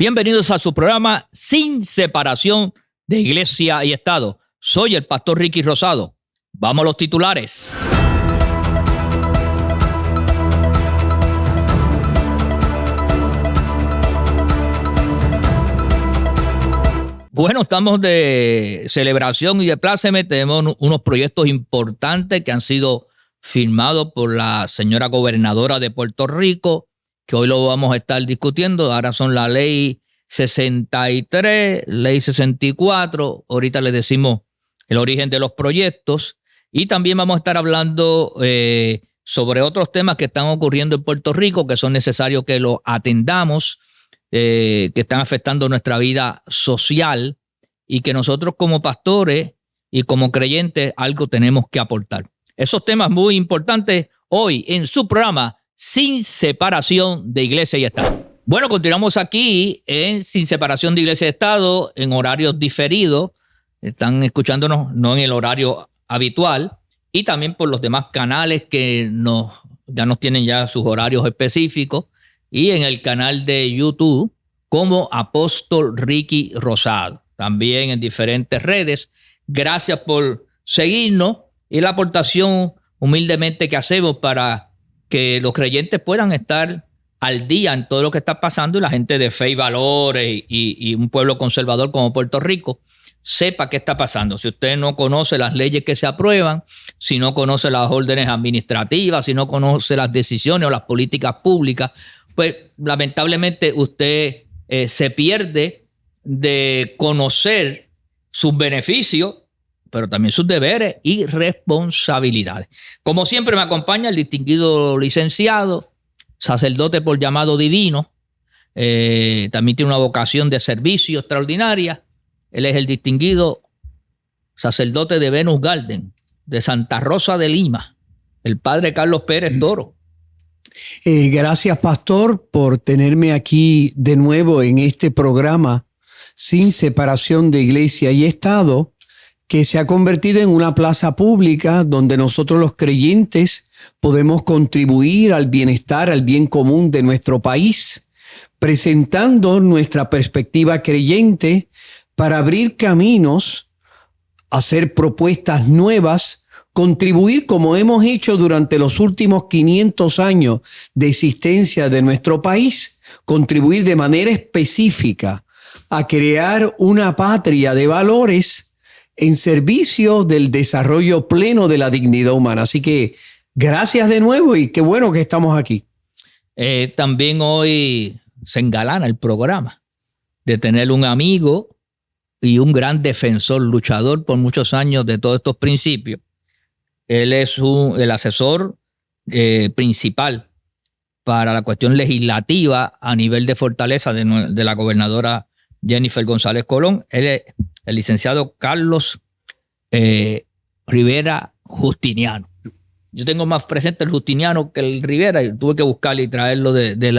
Bienvenidos a su programa Sin Separación de Iglesia y Estado. Soy el pastor Ricky Rosado. Vamos a los titulares. Bueno, estamos de celebración y de pláceme. Tenemos unos proyectos importantes que han sido firmados por la señora gobernadora de Puerto Rico, que hoy lo vamos a estar discutiendo. Ahora son la ley 63, ley 64. Ahorita les decimos el origen de los proyectos. Y también vamos a estar hablando sobre otros temas que están ocurriendo en Puerto Rico, que son necesarios que los atendamos, que están afectando nuestra vida social y que nosotros como pastores y como creyentes algo tenemos que aportar. Esos temas muy importantes hoy en su programa Sin Separación de Iglesia y Estado. Bueno, continuamos aquí en Sin Separación de Iglesia y Estado en horarios diferidos. Están escuchándonos no en el horario habitual y también por los demás canales que ya nos tienen ya sus horarios específicos y en el canal de YouTube como Apóstol Ricky Rosado. También en diferentes redes. Gracias por seguirnos y la aportación humildemente que hacemos para que los creyentes puedan estar al día en todo lo que está pasando y la gente de fe y valores y un pueblo conservador como Puerto Rico sepa qué está pasando. Si usted no conoce las leyes que se aprueban, si no conoce las órdenes administrativas, si no conoce las decisiones o las políticas públicas, pues lamentablemente usted se pierde de conocer sus beneficios, pero también sus deberes y responsabilidades. Como siempre me acompaña el distinguido licenciado, sacerdote por llamado divino, también tiene una vocación de servicio extraordinaria. Él es el distinguido sacerdote de Venus Garden, de Santa Rosa de Lima, el padre Carlos Pérez Toro. Gracias, pastor, por tenerme aquí de nuevo en este programa Sin Separación de Iglesia y Estado, que se ha convertido en una plaza pública donde nosotros los creyentes podemos contribuir al bienestar, al bien común de nuestro país, presentando nuestra perspectiva creyente para abrir caminos, hacer propuestas nuevas, contribuir como hemos hecho durante los últimos 500 años de existencia de nuestro país, contribuir de manera específica a crear una patria de valores en servicio del desarrollo pleno de la dignidad humana. Así que gracias de nuevo y qué bueno que estamos aquí. También hoy se engalana el programa de tener un amigo y un gran defensor, luchador por muchos años de todos estos principios. Él es el asesor principal para la cuestión legislativa a nivel de Fortaleza de la gobernadora Jennifer González Colón. Él es el licenciado Carlos Rivera Justiniano. Yo tengo más presente el Justiniano que el Rivera y tuve que buscarle y traerlo del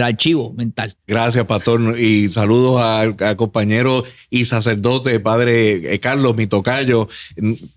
archivo mental. Gracias, pastor, y saludos al compañero y sacerdote, padre Carlos, mi tocayo.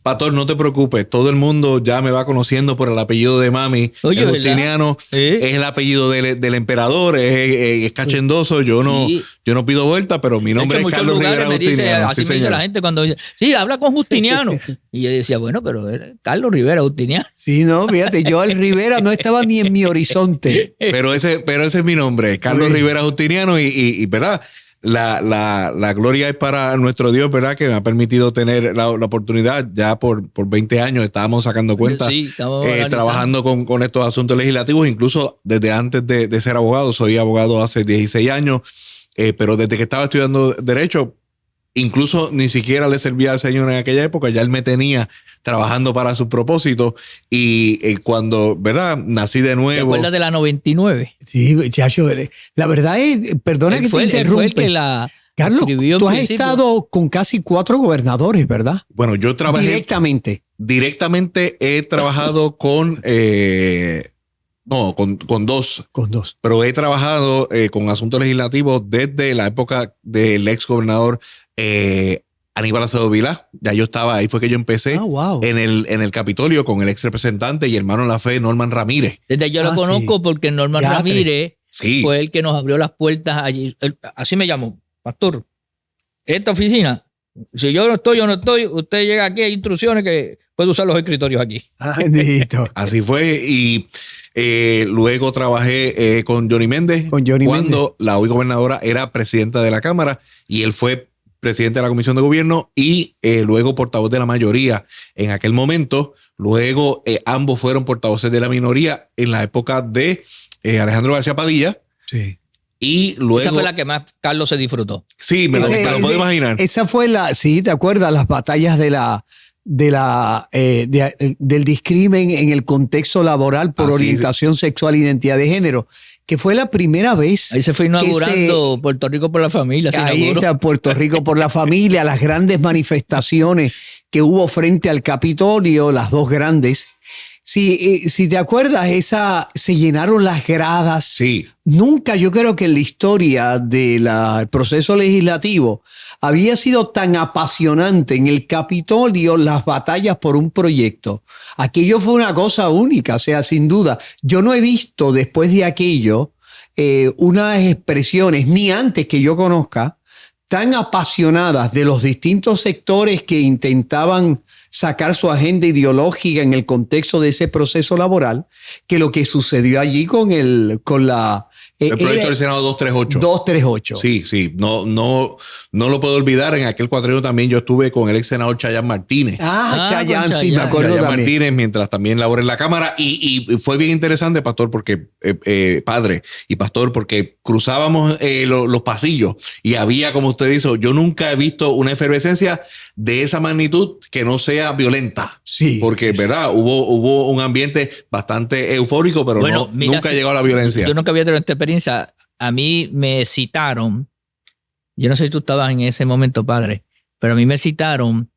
Pastor, no te preocupes, todo el mundo ya me va conociendo por el apellido de mami. Oye, el Justiniano es el apellido del emperador, es cachendoso, yo no pido vuelta, pero mi nombre es Carlos Rivera Justiniano. Así me dice la gente cuando dice, sí, habla con Justiniano. Y yo decía, bueno, pero Carlos Rivera Justiniano. Sí, no, fíjate, yo el Rivera no estaba ni en mi horizonte. Pero ese es mi nombre, Carlos Rivera Justiniano, y ¿verdad? La gloria es para nuestro Dios, ¿verdad? Que me ha permitido tener la oportunidad. Ya por 20 años estábamos sacando cuentas, trabajando con estos asuntos legislativos, incluso desde antes de ser abogado. Soy abogado hace 16 años, pero desde que estaba estudiando Derecho, incluso ni siquiera le servía al Señor en aquella época, ya Él me tenía trabajando para sus propósitos y cuando, ¿verdad? Nací de nuevo. ¿Te acuerdas de la 99? Sí, muchacho, la verdad es, perdona que te interrumpe. Carlos, tú has estado con casi 4 gobernadores, ¿verdad? Bueno, yo trabajé... Directamente he trabajado con 2. Con 2. Pero he trabajado con asuntos legislativos desde la época del ex gobernador Aníbal Acevedo Vilá. Ya yo estaba, ahí fue que yo empecé en el Capitolio con el ex representante y hermano en la fe Norman Ramírez. Desde yo lo conozco porque Norman Ramírez Sí. fue el que nos abrió las puertas allí. Así me llamó, pastor, esta oficina, si yo no estoy, usted llega aquí, hay instrucciones que puede usar los escritorios aquí. Bendito. Así fue. Y luego trabajé con Johnny Méndez cuando la hoy gobernadora era presidenta de la Cámara y él fue presidente de la Comisión de Gobierno y luego portavoz de la mayoría en aquel momento. Luego ambos fueron portavoces de la minoría en la época de Alejandro García Padilla. Sí. Y luego, esa fue la que más Carlos se disfrutó. Sí, me lo puedo imaginar. Esa fue sí, ¿te acuerdas? Las batallas del discrimen en el contexto laboral por orientación sexual e identidad de género, que fue la primera vez. Ahí se fue inaugurando Puerto Rico por la familia. Ahí está Puerto Rico por la familia, las grandes manifestaciones que hubo frente al Capitolio, las dos grandes. Si te acuerdas, se llenaron las gradas. Sí. Nunca, yo creo que en la historia del proceso legislativo había sido tan apasionante en el Capitolio las batallas por un proyecto. Aquello fue una cosa única, o sea, sin duda. Yo no he visto después de aquello unas expresiones, ni antes que yo conozca, tan apasionadas de los distintos sectores que intentaban sacar su agenda ideológica en el contexto de ese proceso laboral, que lo que sucedió allí con el proyecto del Senado 238. 238. Sí. No lo puedo olvidar. En aquel cuatrienio también yo estuve con el ex senador Chayán Martínez. Chayán, sí, me acuerdo Chayán también. Martínez, mientras también laboré en la Cámara. Y fue bien interesante, pastor, porque padre y pastor, porque cruzábamos los pasillos y había, como usted dijo, yo nunca he visto una efervescencia de esa magnitud que no sea violenta. Sí. Porque, ¿verdad? Hubo un ambiente bastante eufórico, pero nunca llegó a la violencia. Yo nunca había tenido esta experiencia. A mí me citaron, yo no sé si tú estabas en ese momento, padre, pero a mí me citaron,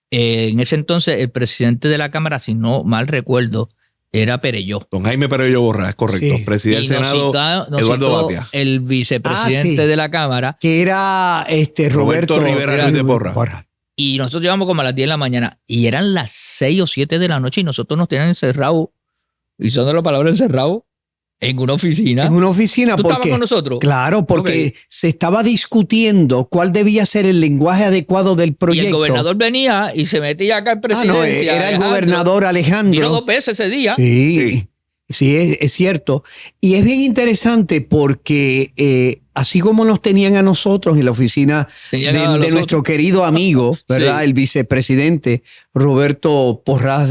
en ese entonces el presidente de la Cámara, si no mal recuerdo, era Perelló. Don Jaime Perelló Borra, es correcto. Sí. Presidente del Senado, Eduardo Batia. El vicepresidente de la Cámara. Que era Roberto Rivera Ruiz de Porra. Y nosotros llegamos como a las 10 de la mañana y eran las 6 o 7 de la noche y nosotros nos tenían encerrados, y son la palabra encerrado, en una oficina. En una oficina. ¿Tú estabas con nosotros? Claro, porque se estaba discutiendo cuál debía ser el lenguaje adecuado del proyecto. Y el gobernador venía y se metía acá en presidencia. Era el gobernador Alejandro. Vino 2 veces ese día. Sí, es cierto. Y es bien interesante porque así como nos tenían a nosotros en la oficina de nuestro querido amigo, ¿verdad? Sí. El vicepresidente Roberto Porras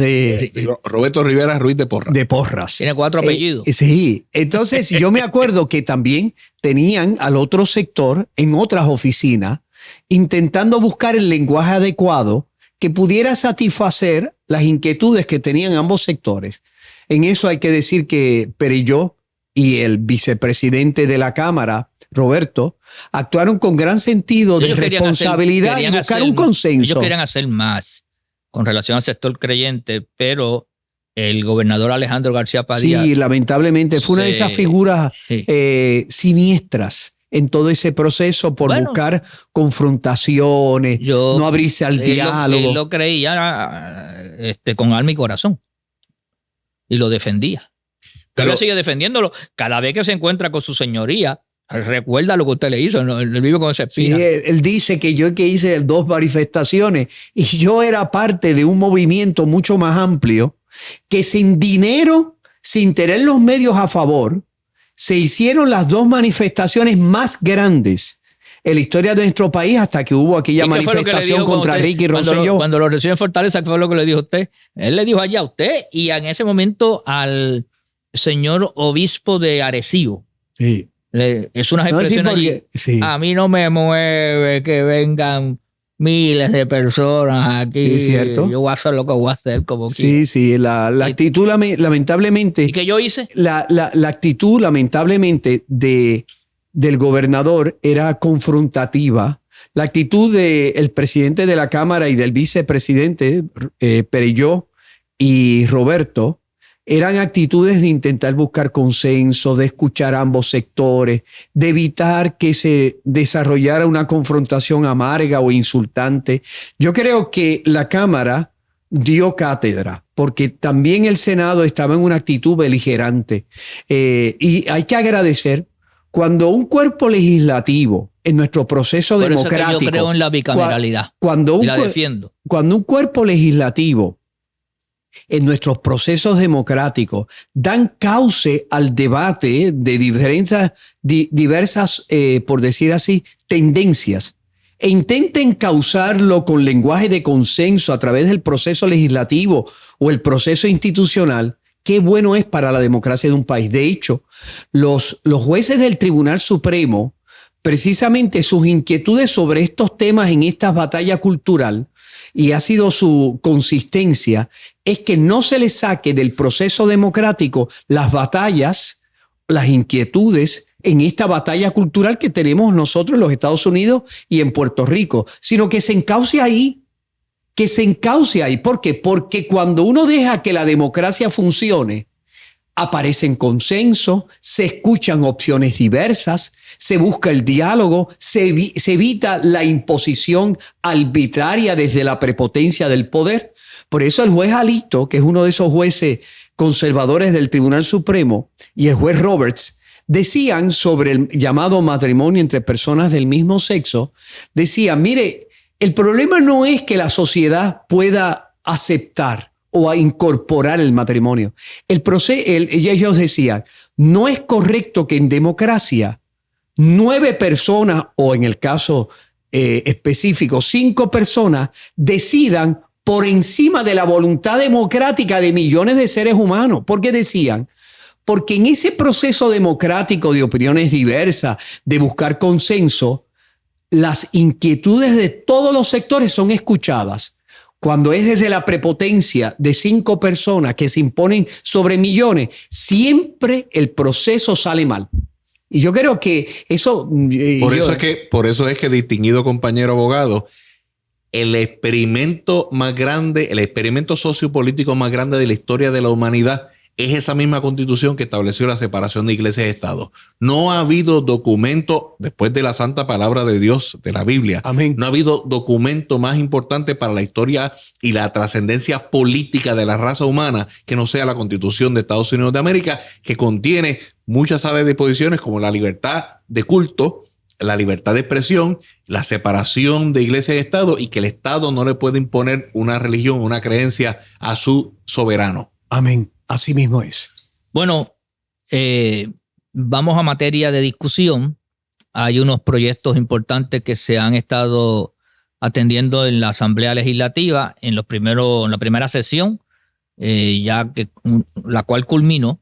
Roberto Rivera Ruiz de Porras. De Porras. Tiene 4 apellidos. Sí. Entonces yo me acuerdo que también tenían al otro sector en otras oficinas intentando buscar el lenguaje adecuado que pudiera satisfacer las inquietudes que tenían ambos sectores. En eso hay que decir que Perelló y el vicepresidente de la Cámara, Roberto, actuaron con gran sentido de responsabilidad y buscar un consenso. Ellos querían hacer más con relación al sector creyente, pero el gobernador Alejandro García Padilla... Sí, lamentablemente fue una de esas figuras siniestras en todo ese proceso por buscar confrontaciones, no abrirse al diálogo. Él lo creía con alma y corazón. Y lo defendía. Pero sigue defendiéndolo. Cada vez que se encuentra con su señoría, recuerda lo que usted le hizo. Él vive con esa espina. Sí, él dice que yo hice 2 manifestaciones y yo era parte de un movimiento mucho más amplio que sin dinero, sin tener los medios a favor, se hicieron las 2 manifestaciones más grandes en la historia de nuestro país hasta que hubo aquella manifestación contra Ricky Rosselló. Cuando lo recibió en Fortaleza, ¿qué fue lo que le dijo a usted? Él le dijo allá a usted y en ese momento al señor obispo de Arecibo. Sí. Es una expresión allí. Sí. A mí no me mueve que vengan miles de personas aquí. Sí, cierto. Yo voy a hacer lo que voy a hacer como quiera. Sí, la actitud lamentablemente... ¿Y qué yo hice? La actitud lamentablemente del gobernador era confrontativa. La actitud del presidente de la Cámara y del vicepresidente Perelló y Roberto eran actitudes de intentar buscar consenso, de escuchar a ambos sectores, de evitar que se desarrollara una confrontación amarga o insultante. Yo creo que la Cámara dio cátedra, porque también el Senado estaba en una actitud beligerante. Y hay que agradecer Cuando un cuerpo legislativo en nuestro proceso Por democrático... Eso es que yo creo en la bicameralidad y la defiendo. Cuando un cuerpo legislativo en nuestros procesos democráticos dan cauce al debate de diversas, por decir así, tendencias, e intenten causarlo con lenguaje de consenso a través del proceso legislativo o el proceso institucional, qué bueno es para la democracia de un país. De hecho, los jueces del Tribunal Supremo, precisamente sus inquietudes sobre estos temas en esta batalla cultural, y ha sido su consistencia, es que no se le saque del proceso democrático las batallas, las inquietudes en esta batalla cultural que tenemos nosotros en los Estados Unidos y en Puerto Rico, sino que se encauce ahí, ¿Por qué? Porque cuando uno deja que la democracia funcione, aparecen consensos, se escuchan opciones diversas, se busca el diálogo, se evita la imposición arbitraria desde la prepotencia del poder. Por eso el juez Alito, que es uno de esos jueces conservadores del Tribunal Supremo, y el juez Roberts, decían sobre el llamado matrimonio entre personas del mismo sexo, decían, mire, el problema no es que la sociedad pueda aceptar o a incorporar el matrimonio. Ellos decían, no es correcto que en democracia 9 personas, o en el caso específico 5 personas, decidan por encima de la voluntad democrática de millones de seres humanos. ¿Por qué decían? Porque en ese proceso democrático de opiniones diversas, de buscar consenso, las inquietudes de todos los sectores son escuchadas. Cuando es desde la prepotencia de 5 personas que se imponen sobre millones, siempre el proceso sale mal. Y yo creo que eso... Por eso es que, distinguido compañero abogado, el experimento más grande, el experimento sociopolítico más grande de la historia de la humanidad es esa misma constitución que estableció la separación de iglesia y Estado. No ha habido documento, después de la santa palabra de Dios, de la Biblia, amén, no ha habido documento más importante para la historia y la trascendencia política de la raza humana que no sea la Constitución de Estados Unidos de América, que contiene muchas áreas de disposiciones como la libertad de culto, la libertad de expresión, la separación de iglesia y Estado, y que el Estado no le puede imponer una religión, una creencia a su soberano. Amén. Así mismo es. Bueno, vamos a materia de discusión. Hay unos proyectos importantes que se han estado atendiendo en la Asamblea Legislativa en la primera sesión, ya que la cual culminó,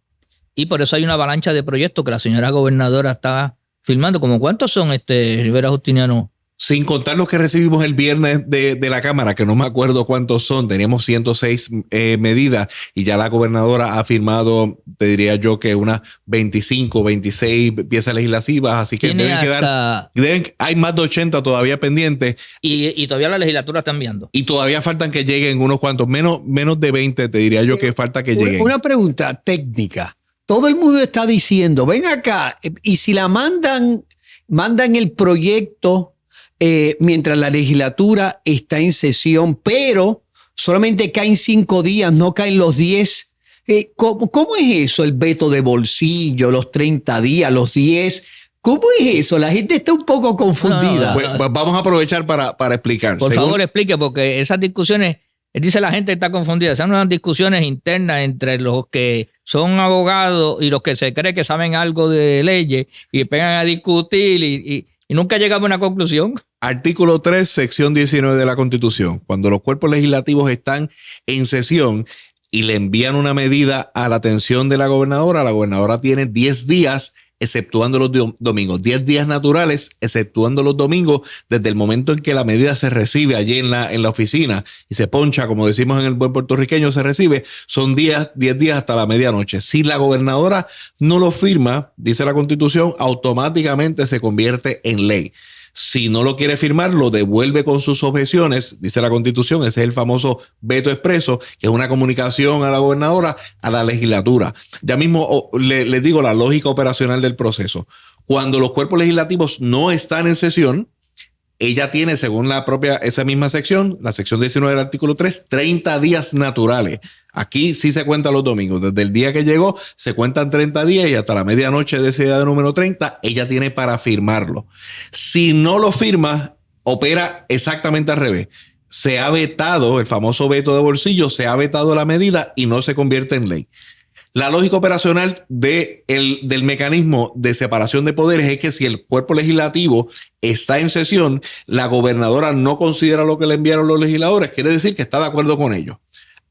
y por eso hay una avalancha de proyectos que la señora gobernadora está firmando. ¿Cómo cuántos son, Rivera Justiniano? Sin contar los que recibimos el viernes de la Cámara, que no me acuerdo cuántos son. Teníamos 106 medidas y ya la gobernadora ha firmado, te diría yo, que unas 25, 26 piezas legislativas. Así que hay más de 80 todavía pendientes. Y todavía la legislatura está enviando. Y todavía faltan que lleguen unos cuantos, menos de 20, te diría yo, que falta que lleguen. Una pregunta técnica. Todo el mundo está diciendo, ven acá, y si la mandan el proyecto mientras la legislatura está en sesión, pero solamente caen 5 días, no caen los 10. ¿Cómo es eso? El veto de bolsillo, los 30 días, los 10. ¿Cómo es eso? La gente está un poco confundida. Pues vamos a aprovechar para explicar. Por favor, explique, porque esas discusiones, dice la gente está confundida. Son unas discusiones internas entre los que son abogados y los que se cree que saben algo de leyes y pegan a discutir y nunca llegamos a una conclusión. Artículo 3, sección 19 de la Constitución. Cuando los cuerpos legislativos están en sesión y le envían una medida a la atención de la gobernadora tiene 10 días, exceptuando los domingos. 10 días naturales, exceptuando los domingos, desde el momento en que la medida se recibe allí en la oficina y se poncha, como decimos en el buen puertorriqueño, se recibe, son 10 días hasta la medianoche. Si la gobernadora no lo firma, dice la Constitución, automáticamente se convierte en ley. Si no lo quiere firmar, lo devuelve con sus objeciones, dice la Constitución. Ese es el famoso veto expreso, que es una comunicación a la gobernadora, a la legislatura. Ya mismo les digo la lógica operacional del proceso. Cuando los cuerpos legislativos no están en sesión, ella tiene, según esa misma sección, la sección 19 del artículo 3, 30 días naturales. Aquí sí se cuentan los domingos. Desde el día que llegó, se cuentan 30 días y hasta la medianoche de ese día de número 30, ella tiene para firmarlo. Si no lo firma, opera exactamente al revés. Se ha vetado, el famoso veto de bolsillo, se ha vetado la medida y no se convierte en ley. La lógica operacional del mecanismo de separación de poderes es que si el cuerpo legislativo está en sesión, la gobernadora no considera lo que le enviaron los legisladores, quiere decir que está de acuerdo con ellos.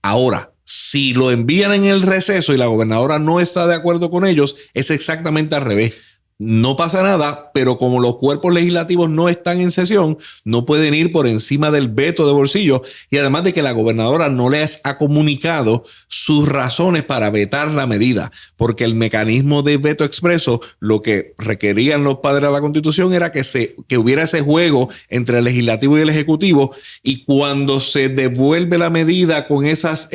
Ahora, si lo envían en el receso y la gobernadora no está de acuerdo con ellos, es exactamente al revés. No pasa nada, pero como los cuerpos legislativos no están en sesión, no pueden ir por encima del veto de bolsillo, y además de que la gobernadora no les ha comunicado sus razones para vetar la medida, porque el mecanismo de veto expreso, lo que requerían los padres de la Constitución era que hubiera ese juego entre el legislativo y el ejecutivo, y cuando se devuelve la medida con esas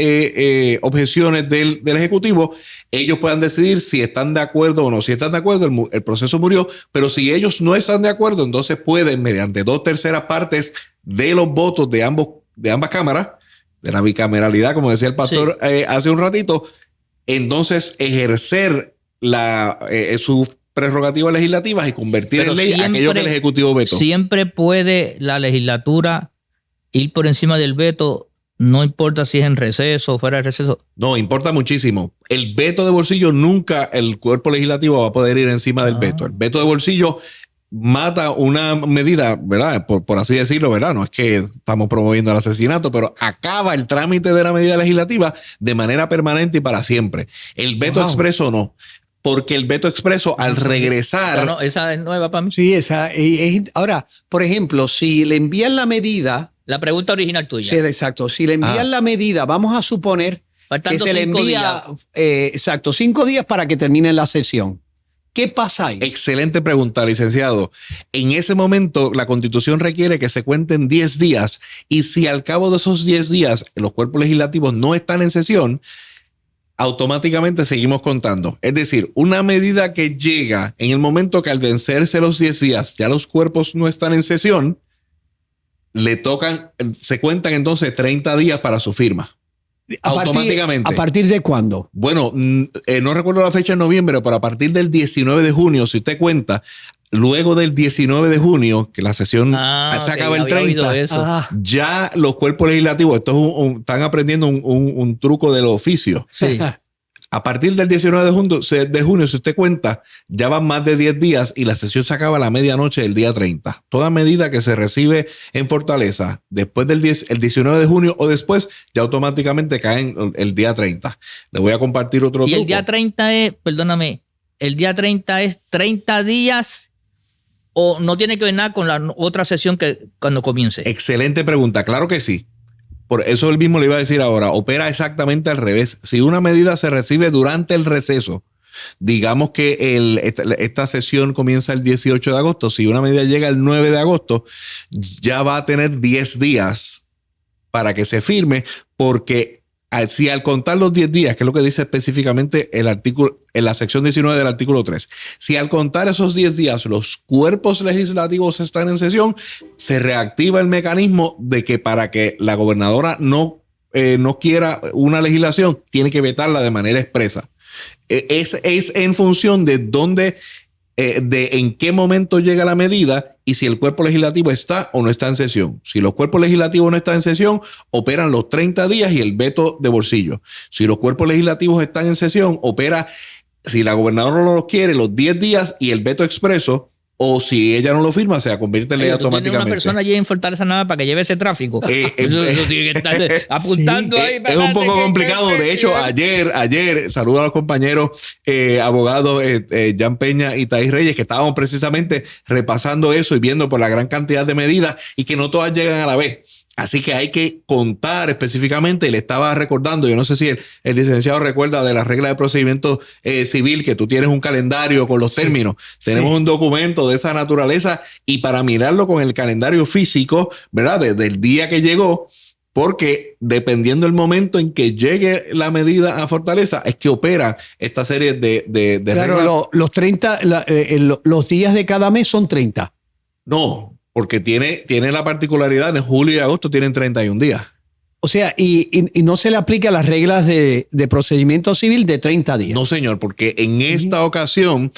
objeciones del ejecutivo, ellos puedan decidir si están de acuerdo o no. Si están de acuerdo, el proceso murió, pero si ellos no están de acuerdo, entonces pueden, mediante 2/3 partes de los votos de ambas cámaras, de la bicameralidad, como decía el pastor hace un ratito, entonces ejercer sus prerrogativas legislativas y convertir en ley aquello que el Ejecutivo vetó. Siempre puede la legislatura ir por encima del veto. No importa si es en receso o fuera de receso. No, importa muchísimo. El veto de bolsillo nunca el cuerpo legislativo va a poder ir encima del veto. El veto de bolsillo mata una medida, ¿verdad? Por así decirlo, ¿verdad? No es que estamos promoviendo el asesinato, pero acaba el trámite de la medida legislativa de manera permanente y para siempre. El veto expreso no. Porque el veto expreso al regresar... No, esa es nueva para mí. Sí, esa es. Ahora, por ejemplo, si le envían la medida... La pregunta original tuya. Sí, exacto. Si le envían la medida, vamos a suponer faltando que se le envía... 5 días para que termine la sesión. ¿Qué pasa ahí? Excelente pregunta, licenciado. En ese momento, la Constitución requiere que se cuenten 10 días y si al cabo de esos 10 días los cuerpos legislativos no están en sesión, automáticamente seguimos contando. Es decir, una medida que llega en el momento que al vencerse los 10 días ya los cuerpos no están en sesión, se cuentan entonces 30 días para su firma. Automáticamente. ¿A partir de cuándo? Bueno, no recuerdo la fecha en noviembre, pero a partir del 19 de junio, si usted cuenta, luego del 19 de junio, que la sesión se acaba el 30, ya los cuerpos legislativos, están aprendiendo un truco del oficio. Sí. A partir del 19 de junio, si usted cuenta, ya van más de 10 días y la sesión se acaba a la medianoche del día 30. Toda medida que se recibe en Fortaleza después del el 19 de junio o después, ya automáticamente caen el día 30. Le voy a compartir otro truco. Y el día 30 es, perdóname, el día 30 es 30 días o no tiene que ver nada con la otra sesión que cuando comience. Excelente pregunta. Claro que sí. Por eso él mismo le iba a decir ahora, opera exactamente al revés. Si una medida se recibe durante el receso, digamos que esta sesión comienza el 18 de agosto, si una medida llega el 9 de agosto, ya va a tener 10 días para que se firme, porque si al contar los 10 días, que es lo que dice específicamente el artículo, en la sección 19 del artículo 3, si al contar esos 10 días los cuerpos legislativos están en sesión, se reactiva el mecanismo de que para que la gobernadora no quiera una legislación, tiene que vetarla de manera expresa. Es en función de dónde, en qué momento llega la medida y si el cuerpo legislativo está o no está en sesión. Si los cuerpos legislativos no están en sesión, operan los 30 días y el veto de bolsillo. Si los cuerpos legislativos están en sesión, opera, si la gobernadora no los quiere, los 10 días y el veto expreso, o si ella no lo firma, se convierte en ley automáticamente. Tienes una persona allí en Fortaleza nada para que lleve ese tráfico. Eso tiene que estar apuntando ahí. Es un poco complicado. De hecho, ayer, saludo a los compañeros abogados Jan Peña y Thais Reyes, que estábamos precisamente repasando eso y viendo por la gran cantidad de medidas y que no todas llegan a la vez. Así que hay que contar específicamente, y le estaba recordando, yo no sé si el licenciado recuerda de la regla de procedimiento civil, que tú tienes un calendario con los términos. Tenemos un documento de esa naturaleza y para mirarlo con el calendario físico, ¿verdad? Desde el día que llegó, porque dependiendo del momento en que llegue la medida a Fortaleza, es que opera esta serie de reglas. Los 30, los días de cada mes son 30. No. porque tiene la particularidad, en julio y agosto tienen 31 días. O sea, y no se le aplica las reglas de procedimiento civil de 30 días. No, señor, porque en esta ocasión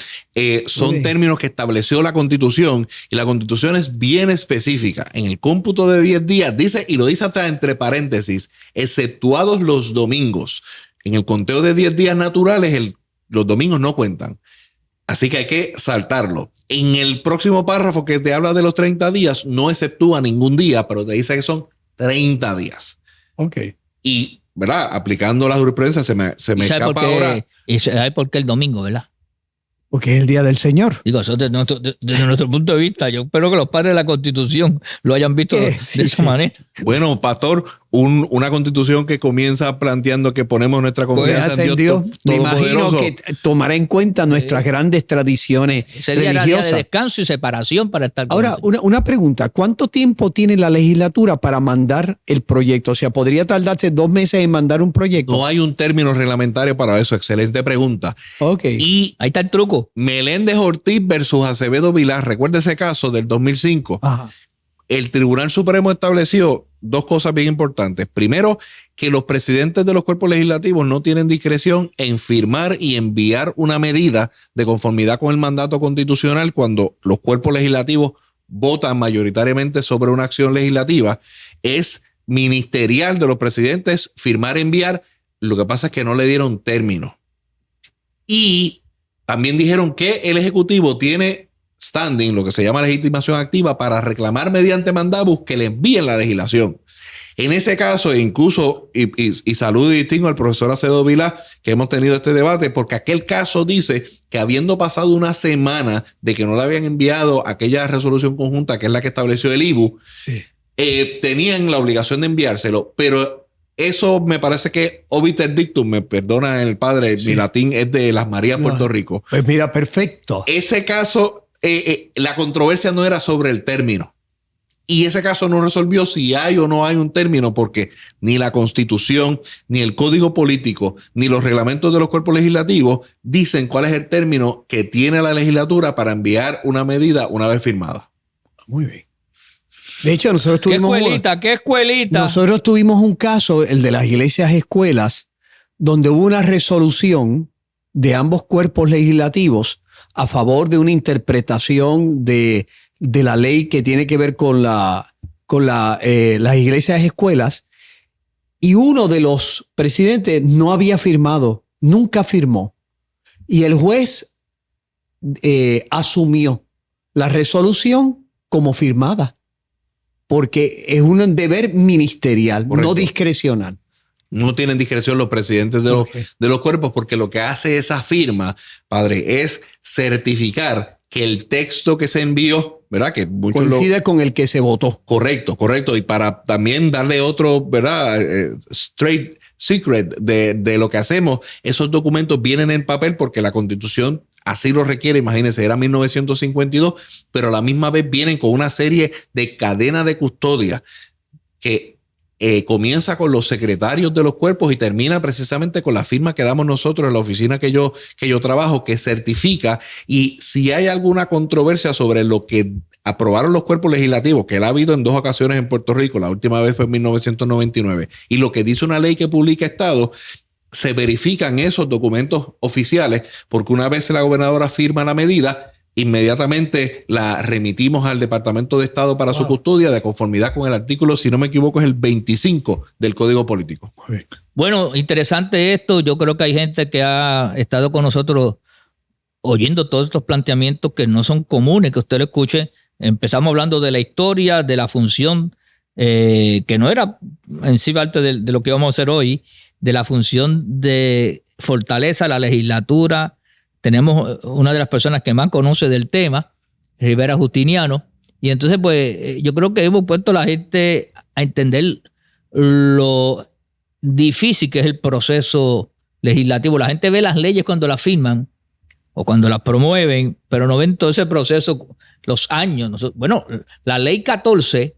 son términos que estableció la Constitución y la Constitución es bien específica. En el cómputo de 10 días dice, y lo dice hasta entre paréntesis, exceptuados los domingos. En el conteo de 10 días naturales, los domingos no cuentan. Así que hay que saltarlo. En el próximo párrafo que te habla de los 30 días, no exceptúa ningún día, pero te dice que son 30 días. Ok. Y, ¿verdad? Aplicando la jurisprudencia se me escapa ahora. ¿Y sabe por qué el domingo, verdad? Porque es el día del Señor. Digo, eso desde nuestro punto de vista, yo espero que los padres de la Constitución lo hayan visto de esa manera. Bueno, pastor, una Constitución que comienza planteando que ponemos nuestra confianza en Dios. Me imagino que tomará en cuenta nuestras grandes tradiciones Sería religiosas. Día de descanso y separación para estar con Ahora, una pregunta. ¿Cuánto tiempo tiene la legislatura para mandar el proyecto? O sea, ¿podría tardarse 2 meses en mandar un proyecto? No hay un término reglamentario para eso. Excelente pregunta. Ok. Y ahí está el truco. Meléndez Ortiz versus Acevedo Vilá. Recuerda ese caso del 2005. Ajá. El Tribunal Supremo estableció 2 cosas bien importantes. Primero, que los presidentes de los cuerpos legislativos no tienen discreción en firmar y enviar una medida de conformidad con el mandato constitucional cuando los cuerpos legislativos votan mayoritariamente sobre una acción legislativa. Es ministerial de los presidentes firmar y enviar. Lo que pasa es que no le dieron término. Y también dijeron que el Ejecutivo tiene standing, lo que se llama legitimación activa, para reclamar mediante mandabus que le envíen la legislación. En ese caso, incluso, y saludo y distingo al profesor Acevedo Vilá, que hemos tenido este debate, porque aquel caso dice que habiendo pasado una semana de que no le habían enviado aquella resolución conjunta, que es la que estableció el IBU, sí, tenían la obligación de enviárselo, pero eso me parece que obiter dictum, me perdona el padre, sí. Mi latín es de Las Marías, Puerto Rico. Pues mira, perfecto. Ese caso, la controversia no era sobre el término. Y ese caso no resolvió si hay o no hay un término, porque ni la Constitución, ni el Código Político, ni los reglamentos de los cuerpos legislativos dicen cuál es el término que tiene la legislatura para enviar una medida una vez firmada. Muy bien. De hecho, nosotros tuvimos... ¿Qué escuelita? Nosotros tuvimos un caso, el de las iglesias escuelas, donde hubo una resolución de ambos cuerpos legislativos a favor de una interpretación de la ley que tiene que ver con las iglesias escuelas, y uno de los presidentes no había firmado, nunca firmó. Y el juez asumió la resolución como firmada, porque es un deber ministerial, correcto, no discrecional. No tienen discreción los presidentes de los cuerpos, porque lo que hace esa firma, padre, es certificar que el texto que se envió, ¿verdad? Que coincide con el que se votó. Correcto, correcto. Y para también darle otro, ¿verdad? Straight secret de lo que hacemos, esos documentos vienen en papel porque la Constitución así lo requiere. Imagínense, era 1952, pero a la misma vez vienen con una serie de cadena de custodia que comienza con los secretarios de los cuerpos y termina precisamente con la firma que damos nosotros en la oficina que yo trabajo, que certifica. Y si hay alguna controversia sobre lo que aprobaron los cuerpos legislativos, que la ha habido en 2 ocasiones en Puerto Rico, la última vez fue en 1999, y lo que dice una ley que publica Estado, se verifican esos documentos oficiales, porque una vez la gobernadora firma la medida, inmediatamente la remitimos al Departamento de Estado para su custodia de conformidad con el artículo, si no me equivoco, es el 25 del Código Político. Bueno, interesante esto. Yo creo que hay gente que ha estado con nosotros oyendo todos estos planteamientos que no son comunes, que usted lo escuche. Empezamos hablando de la historia, de la función, que no era en sí parte de lo que vamos a hacer hoy, de la función de fortaleza a la legislatura. Tenemos una de las personas que más conoce del tema, Rivera Justiniano, y entonces pues yo creo que hemos puesto a la gente a entender lo difícil que es el proceso legislativo. La gente ve las leyes cuando las firman o cuando las promueven, pero no ven todo ese proceso, los años. Bueno, la ley 14,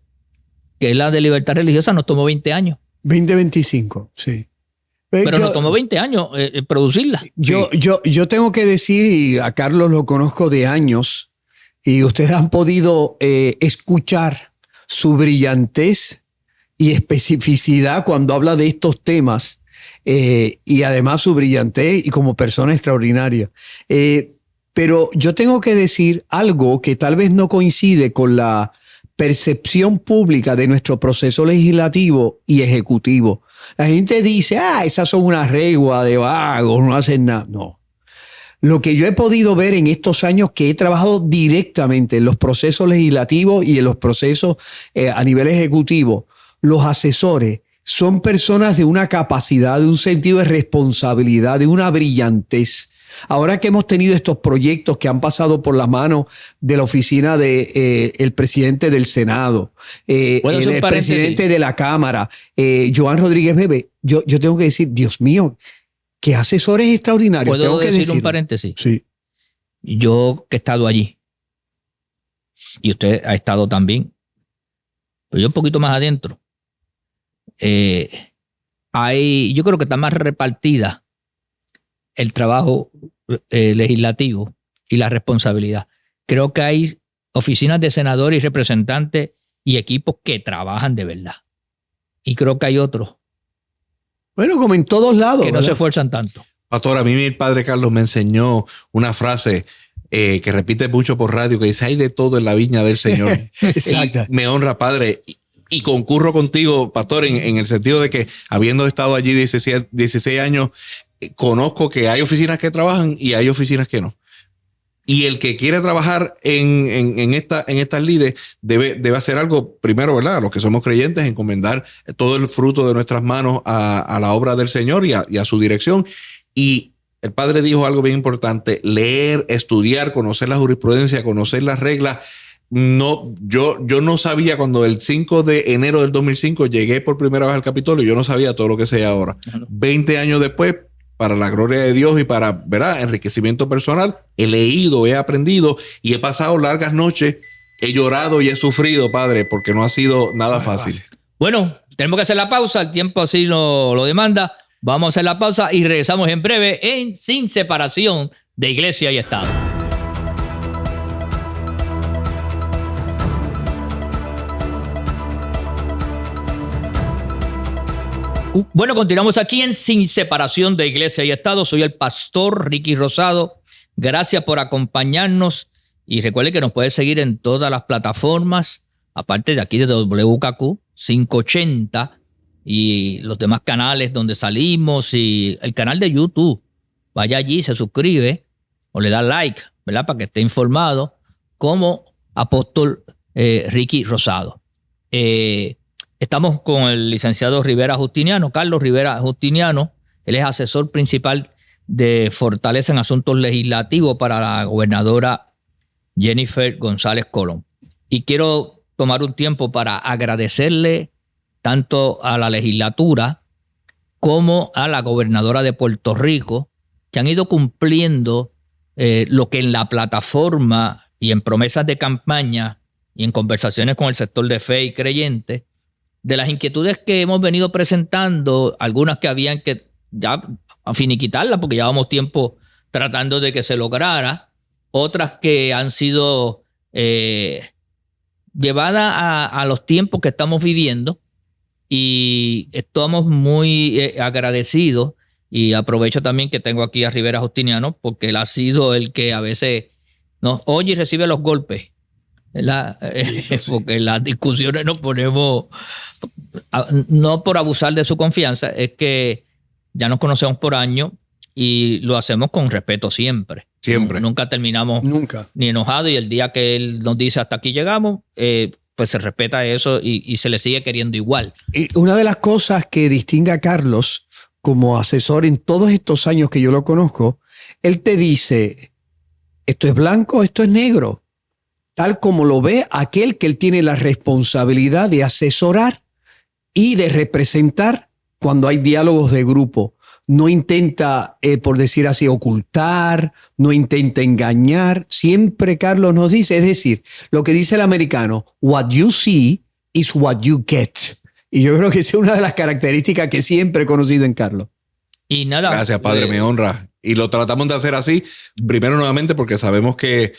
que es la de libertad religiosa, nos tomó 20 años. 20-25, sí. Pero nos tomó 20 años producirla. Yo tengo que decir, y a Carlos lo conozco de años, Y ustedes han podido escuchar su brillantez y especificidad cuando habla de estos temas, y además su brillantez y como persona extraordinaria. Pero yo tengo que decir algo que tal vez no coincide con la percepción pública de nuestro proceso legislativo y ejecutivo. La gente dice, esas son una regua de vagos, no hacen nada. No. Lo que yo he podido ver en estos años que he trabajado directamente en los procesos legislativos y en los procesos a nivel ejecutivo, los asesores son personas de una capacidad, de un sentido de responsabilidad, de una brillantez. Ahora que hemos tenido estos proyectos que han pasado por las manos de la oficina del presidente del Senado, el presidente de la Cámara, Joan Rodríguez Bebe, yo tengo que decir, Dios mío, qué asesores extraordinarios. ¿Puedo decir un paréntesis? Sí. Yo que he estado allí, y usted ha estado también, pero yo un poquito más adentro, yo creo que está más repartida el trabajo legislativo y la responsabilidad. Creo que hay oficinas de senadores y representantes y equipos que trabajan de verdad. Y creo que hay otros. Bueno, como en todos lados, que no se esfuerzan tanto. Pastor, a mí mi padre Carlos me enseñó una frase que repite mucho por radio, que dice, hay de todo en la viña del Señor. Exacto. Me honra, Padre. Y concurro contigo, Pastor, en el sentido de que habiendo estado allí 16 años, conozco que hay oficinas que trabajan y hay oficinas que no. Y el que quiere trabajar en estas lides debe hacer algo, primero, ¿verdad? Los que somos creyentes, encomendar todo el fruto de nuestras manos a la obra del Señor y a su dirección. Y el padre dijo algo bien importante: leer, estudiar, conocer la jurisprudencia, conocer las reglas. No, yo no sabía cuando el 5 de enero del 2005 llegué por primera vez al Capitolio, yo no sabía todo lo que sé ahora. 20 años después, para la gloria de Dios y para, ¿verdad?, enriquecimiento personal, he leído, he aprendido y he pasado largas noches, he llorado y he sufrido, Padre, porque no ha sido nada fácil. Bueno, tenemos que hacer la pausa, el tiempo así lo demanda. Vamos a hacer la pausa y regresamos en breve en Sin Separación de Iglesia y Estado. Bueno, continuamos aquí en Sin Separación de Iglesia y Estado. Soy el pastor Ricky Rosado. Gracias por acompañarnos y recuerde que nos puede seguir en todas las plataformas, aparte de aquí de WKQ 580 y los demás canales donde salimos y el canal de YouTube. Vaya allí, se suscribe o le da like, ¿verdad?, para que esté informado como apóstol Ricky Rosado. Estamos con el licenciado Rivera Justiniano, Carlos Rivera Justiniano. Él es asesor principal de Fortaleza en Asuntos Legislativos para la gobernadora Jennifer González Colón. Y quiero tomar un tiempo para agradecerle tanto a la legislatura como a la gobernadora de Puerto Rico, que han ido cumpliendo lo que en la plataforma y en promesas de campaña y en conversaciones con el sector de fe y creyentes, de las inquietudes que hemos venido presentando, algunas que habían que ya finiquitarlas porque llevábamos tiempo tratando de que se lograra, otras que han sido llevadas a los tiempos que estamos viviendo, y estamos muy agradecidos, y aprovecho también que tengo aquí a Rivera Justiniano porque él ha sido el que a veces nos oye y recibe los golpes. Porque en las discusiones nos ponemos, no por abusar de su confianza, es que ya nos conocemos por años y lo hacemos con respeto siempre. Nunca terminamos ni enojados, y el día que él nos dice hasta aquí llegamos, pues se respeta eso y se le sigue queriendo igual. Y una de las cosas que distingue a Carlos como asesor en todos estos años que yo lo conozco, él te dice, esto es blanco, esto es negro, tal como lo ve aquel que él tiene la responsabilidad de asesorar y de representar cuando hay diálogos de grupo. No intenta, por decir así, ocultar, no intenta engañar. Siempre Carlos nos dice, es decir, lo que dice el americano, what you see is what you get. Y yo creo que esa es una de las características que siempre he conocido en Carlos. Y nada. Gracias, Padre, me honra. Y lo tratamos de hacer así, primero nuevamente porque sabemos que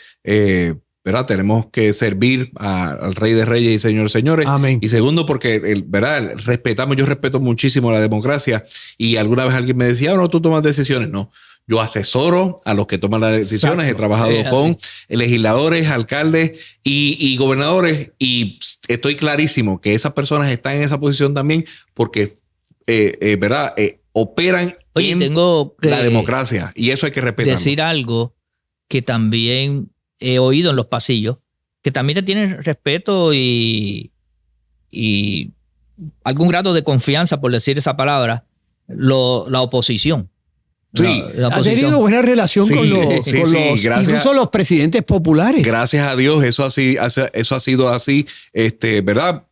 ¿verdad? Tenemos que servir al Rey de Reyes y Señor de Señores. Amén. Y segundo, porque ¿verdad? Yo respeto muchísimo la democracia. Y alguna vez alguien me decía, no, tú tomas decisiones. No, yo asesoro a los que toman las decisiones. Exacto. He trabajado con legisladores, alcaldes y gobernadores. Y estoy clarísimo que esas personas están en esa posición también porque, ¿verdad? Operan en la democracia. Y eso hay que respetar. Decir algo que también he oído en los pasillos, que también te tienen respeto y algún grado de confianza, por decir esa palabra, la oposición. Sí, ha tenido buena relación con los incluso los presidentes populares. Gracias a Dios, eso ha sido así, ¿verdad?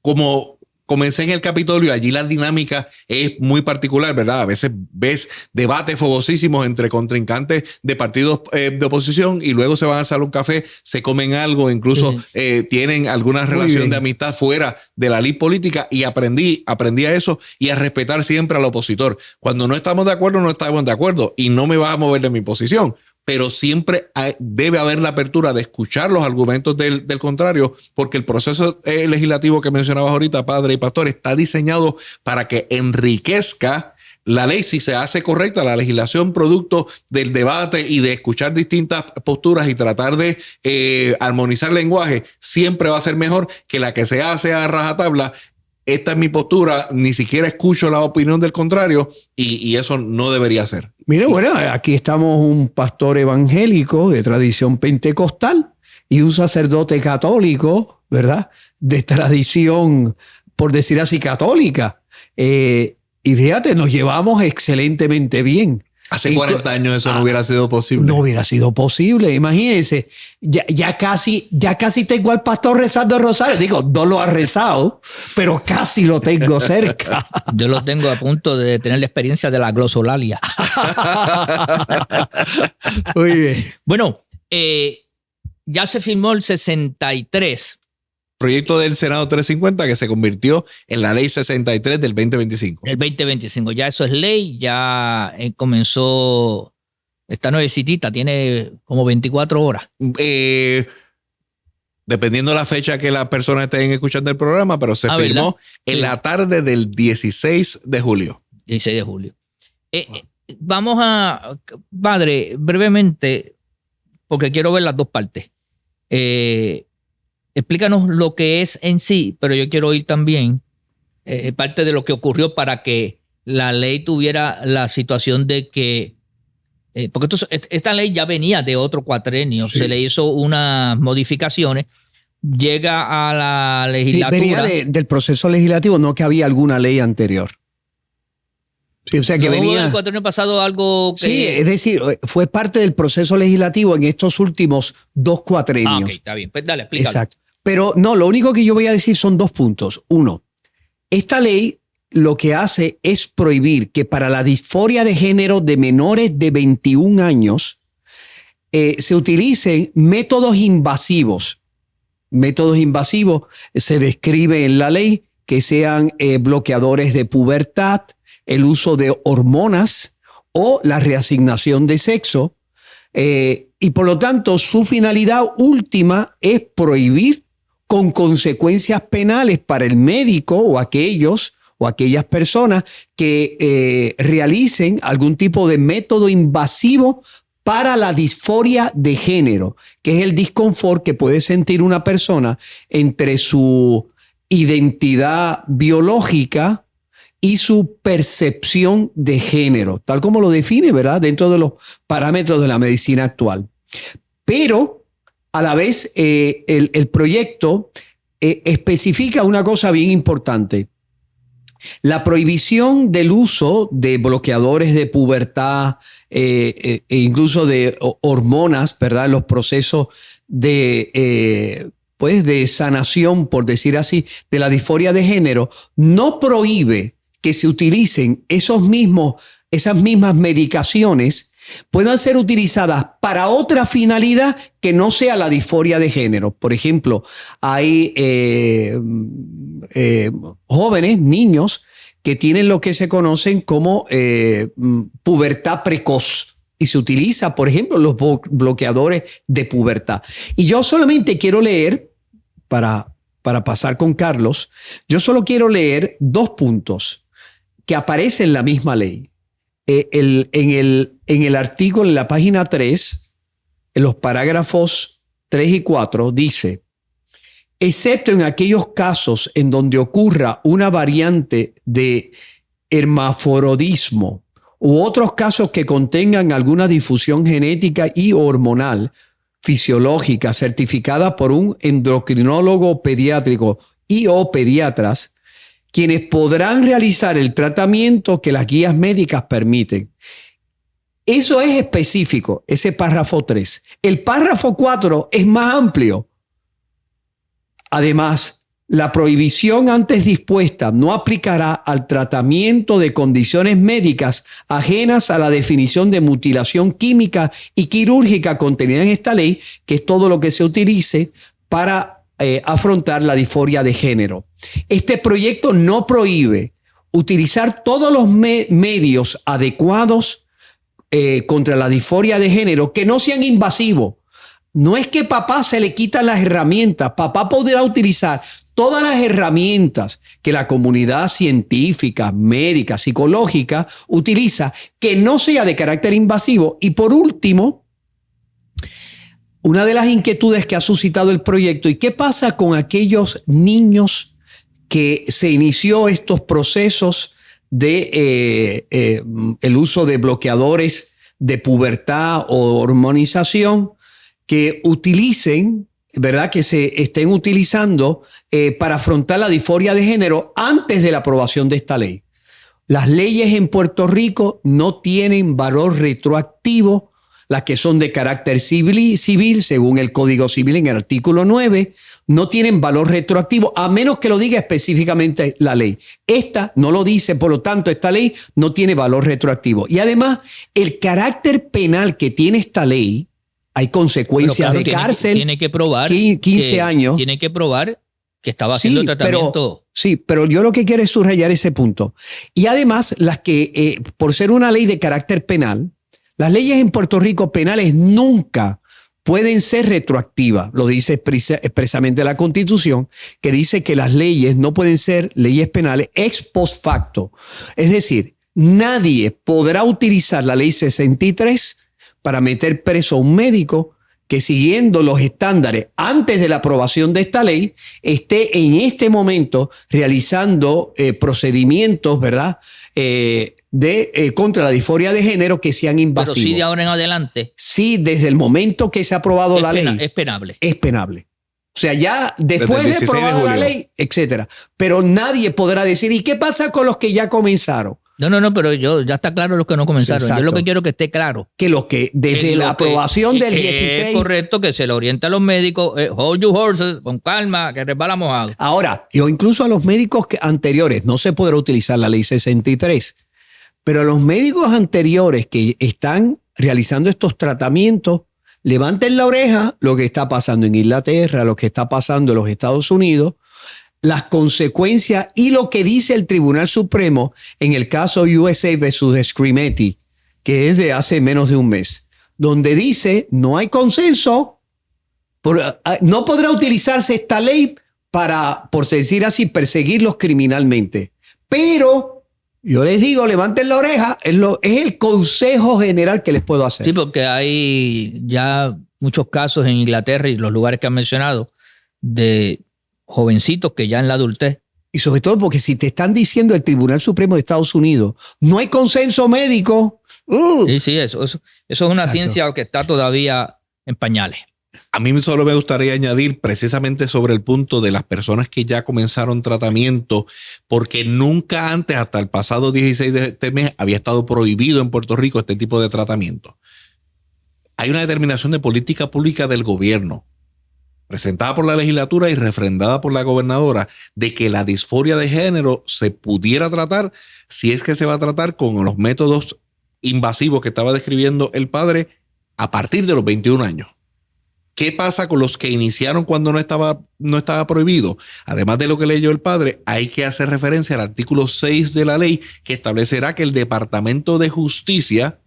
Como comencé en el Capitolio, allí la dinámica es muy particular, ¿verdad? A veces ves debates fogosísimos entre contrincantes de partidos de oposición y luego se van al salón café, se comen algo, incluso tienen alguna relación de amistad fuera de la ley política y aprendí a eso y a respetar siempre al opositor. Cuando no estamos de acuerdo, no estamos de acuerdo y no me va a mover de mi posición. Pero siempre debe haber la apertura de escuchar los argumentos del contrario, porque el proceso legislativo que mencionabas ahorita, padre y pastor, está diseñado para que enriquezca la ley si se hace correcta, la legislación producto del debate y de escuchar distintas posturas y tratar de armonizar el lenguaje, siempre va a ser mejor que la que se hace a rajatabla. Esta es mi postura, ni siquiera escucho la opinión del contrario y eso no debería ser. Mire, bueno, aquí estamos un pastor evangélico de tradición pentecostal y un sacerdote católico, ¿verdad? De tradición, por decir así, católica. Y fíjate, nos llevamos excelentemente bien. Hace 40 años eso no hubiera sido posible. No hubiera sido posible. Imagínense, ya casi tengo al pastor rezando el rosario. Digo, no lo ha rezado, pero casi lo tengo cerca. Yo lo tengo a punto de tener la experiencia de la glosolalia. Muy bien. Bueno, ya se firmó el 63. Proyecto del Senado 350 que se convirtió en la ley 63 del 2025. El 2025, ya eso es ley, ya comenzó esta nuevecita, tiene como 24 horas. Dependiendo de la fecha que las personas estén escuchando el programa, pero se firmó en la tarde del 16 de julio. 16 de julio. Vamos a, padre, brevemente, porque quiero ver las dos partes. Explícanos lo que es en sí, pero yo quiero oír también parte de lo que ocurrió para que la ley tuviera la situación de que, porque esta ley ya venía de otro cuatrenio, se le hizo unas modificaciones, llega a la legislatura. Sí, venía del proceso legislativo, no que había alguna ley anterior. Sí, o sea que venía del cuatrenio pasado algo que... Sí, es decir, fue parte del proceso legislativo en estos últimos 2 cuatrenios. Ok, está bien. Pues dale, explícalo. Exacto. Pero no, lo único que yo voy a decir son 2 puntos. Uno, esta ley lo que hace es prohibir que para la disforia de género de menores de 21 años se utilicen métodos invasivos. Métodos invasivos se describe en la ley que sean bloqueadores de pubertad, el uso de hormonas o la reasignación de sexo. Y por lo tanto, su finalidad última es prohibir con consecuencias penales para el médico o aquellas personas que realicen algún tipo de método invasivo para la disforia de género, que es el disconfort que puede sentir una persona entre su identidad biológica y su percepción de género, tal como lo define, ¿verdad?, dentro de los parámetros de la medicina actual. Pero a la vez, el proyecto especifica una cosa bien importante. La prohibición del uso de bloqueadores de pubertad e incluso de hormonas, ¿verdad?, en los procesos de sanación, por decir así, de la disforia de género, no prohíbe que se utilicen esas mismas medicaciones puedan ser utilizadas para otra finalidad que no sea la disforia de género. Por ejemplo, hay jóvenes, niños, que tienen lo que se conocen como pubertad precoz. y se utiliza, por ejemplo, los bloqueadores de pubertad. Y yo solamente quiero leer, para pasar con Carlos, yo solo quiero leer 2 puntos que aparecen en la misma ley. En el artículo, en la página 3, en los parágrafos 3 y 4, dice: excepto en aquellos casos en donde ocurra una variante de hermafrodismo u otros casos que contengan alguna difusión genética y hormonal fisiológica certificada por un endocrinólogo pediátrico y o pediatras, quienes podrán realizar el tratamiento que las guías médicas permiten. Eso es específico, ese párrafo 3. El párrafo 4 es más amplio. Además, la prohibición antes dispuesta no aplicará al tratamiento de condiciones médicas ajenas a la definición de mutilación química y quirúrgica contenida en esta ley, que es todo lo que se utilice para afrontar la disforia de género. Este proyecto no prohíbe utilizar todos los medios adecuados contra la disforia de género que no sean invasivos. No es que papá se le quitan las herramientas. Papá podrá utilizar todas las herramientas que la comunidad científica, médica, psicológica utiliza, que no sea de carácter invasivo. Y por último, una de las inquietudes que ha suscitado el proyecto: ¿y qué pasa con aquellos niños que se inició estos procesos de el uso de bloqueadores de pubertad o hormonización, que utilicen, ¿verdad?, que se estén utilizando para afrontar la disforia de género antes de la aprobación de esta ley? Las leyes en Puerto Rico no tienen valor retroactivo. Las que son de carácter civil, según el Código Civil en el artículo 9, no tienen valor retroactivo, a menos que lo diga específicamente la ley. Esta no lo dice, por lo tanto, esta ley no tiene valor retroactivo. Y además, el carácter penal que tiene esta ley, hay consecuencias de cárcel. Tiene que probar 15 años. Tiene que probar que estaba haciendo el tratamiento. Pero yo lo que quiero es subrayar ese punto. Y además, las que, por ser una ley de carácter penal, las leyes en Puerto Rico penales nunca pueden ser retroactivas. Lo dice expresamente la Constitución, que dice que las leyes no pueden ser leyes penales ex post facto. Es decir, nadie podrá utilizar la ley 63 para meter preso a un médico que, siguiendo los estándares antes de la aprobación de esta ley, esté en este momento realizando procedimientos, ¿verdad?, contra la disforia de género que sean invasivos. Pero sí, de ahora en adelante. Sí, desde el momento que se ha aprobado la ley. Es penable. Es penable. O sea, ya después de aprobada la ley, etcétera. Pero nadie podrá decir, ¿y qué pasa con los que ya comenzaron? No, pero ya está claro los que no comenzaron. Exacto. Yo lo que quiero es que esté claro. Que los que desde la aprobación del 16... Es correcto que se le oriente a los médicos, hold your horses, con calma, que resbala mojado. Ahora, yo incluso a los médicos anteriores, no se podrá utilizar la ley 63, pero a los médicos anteriores que están realizando estos tratamientos, levanten la oreja lo que está pasando en Inglaterra, lo que está pasando en los Estados Unidos, las consecuencias y lo que dice el Tribunal Supremo en el caso USA versus Scrimetti, que es de hace menos de un mes, donde dice no hay consenso, no podrá utilizarse esta ley para, por decir así, perseguirlos criminalmente. Pero yo les digo, levanten la oreja, es el consejo general que les puedo hacer. Sí, porque hay ya muchos casos en Inglaterra y los lugares que han mencionado de jovencitos que ya en la adultez. Y sobre todo porque si te están diciendo el Tribunal Supremo de Estados Unidos, no hay consenso médico. Sí, eso es una ciencia que está todavía en pañales. A mí solo me gustaría añadir precisamente sobre el punto de las personas que ya comenzaron tratamiento, porque nunca antes, hasta el pasado 16 de este mes, había estado prohibido en Puerto Rico este tipo de tratamiento. Hay una determinación de política pública del gobierno, presentada por la legislatura y refrendada por la gobernadora, de que la disforia de género se pudiera tratar, si es que se va a tratar con los métodos invasivos que estaba describiendo el padre, a partir de los 21 años. ¿Qué pasa con los que iniciaron cuando no estaba prohibido? Además de lo que leyó el padre, hay que hacer referencia al artículo 6 de la ley, que establecerá que el Departamento de Justicia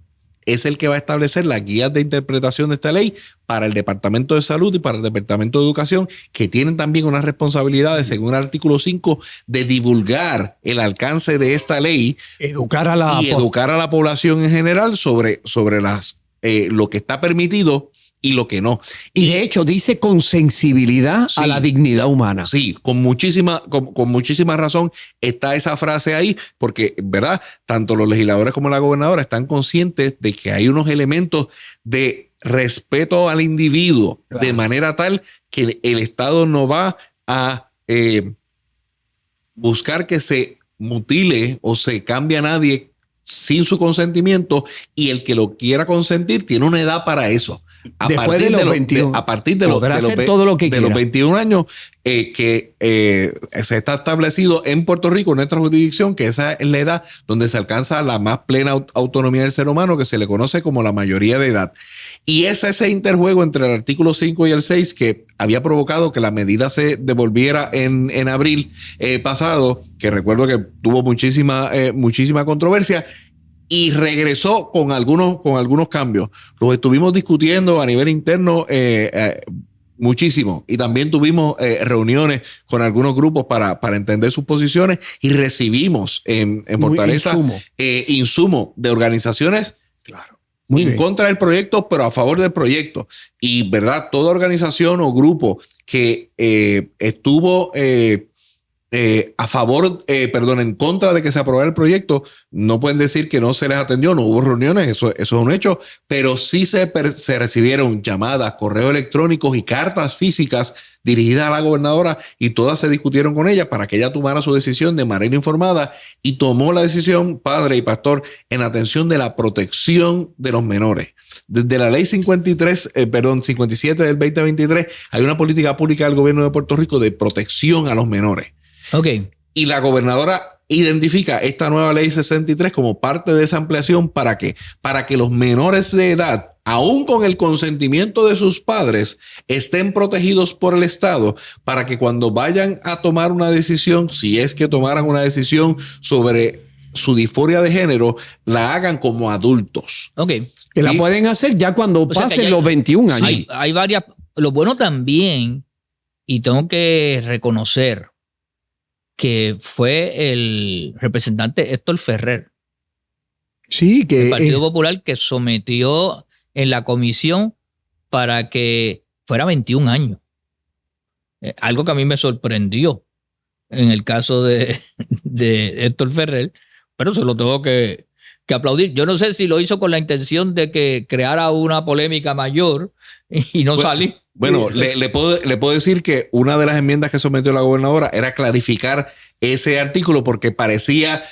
es el que va a establecer las guías de interpretación de esta ley para el Departamento de Salud y para el Departamento de Educación, que tienen también unas responsabilidades, según el artículo 5, de divulgar el alcance de esta ley, educar a la población en general sobre lo que está permitido y lo que no. Y de hecho dice con sensibilidad a la dignidad humana. Sí, con muchísima razón está esa frase ahí, porque, ¿verdad? Tanto los legisladores como la gobernadora están conscientes de que hay unos elementos de respeto al individuo, de manera tal que el Estado no va a buscar que se mutile o se cambie a nadie sin su consentimiento, y el que lo quiera consentir tiene una edad para eso. Después de los 21. A partir de los 21 años que se está establecido en Puerto Rico, en nuestra jurisdicción, que esa es la edad donde se alcanza la más plena autonomía del ser humano, que se le conoce como la mayoría de edad. Y es ese interjuego entre el artículo 5 y el 6 que había provocado que la medida se devolviera en abril pasado, que recuerdo que tuvo muchísima controversia, y regresó con algunos cambios. Los estuvimos discutiendo a nivel interno muchísimo, y también tuvimos reuniones con algunos grupos para entender sus posiciones, y recibimos en Fortaleza insumo de organizaciones contra del proyecto, pero a favor del proyecto. Y, ¿verdad? Toda organización o grupo que estuvo a favor, en contra de que se aprobara el proyecto, no pueden decir que no se les atendió, no hubo reuniones, eso es un hecho, pero sí se recibieron llamadas, correos electrónicos y cartas físicas dirigidas a la gobernadora, y todas se discutieron con ella para que ella tomara su decisión de manera informada, y tomó la decisión, padre y pastor, en atención de la protección de los menores. Desde la ley 57 del 2023 hay una política pública del gobierno de Puerto Rico de protección a los menores. Okay. Y la gobernadora identifica esta nueva ley 63 como parte de esa ampliación. ¿Para qué? Para que los menores de edad, aún con el consentimiento de sus padres, estén protegidos por el Estado, para que cuando vayan a tomar una decisión, si es que tomaran una decisión sobre su disforia de género, la hagan como adultos. Okay. Que la pueden hacer ya cuando pasen los 21 años. Hay varias. Lo bueno también, y tengo que reconocer, que fue el representante Héctor Ferrer. Sí, que el Partido Popular, que sometió en la comisión para que fuera 21 años. Algo que a mí me sorprendió en el caso de Héctor Ferrer, pero se lo tengo que aplaudir. Yo no sé si lo hizo con la intención de que creara una polémica mayor y no salió. Bueno, le puedo decir que una de las enmiendas que sometió la gobernadora era clarificar ese artículo, porque parecía,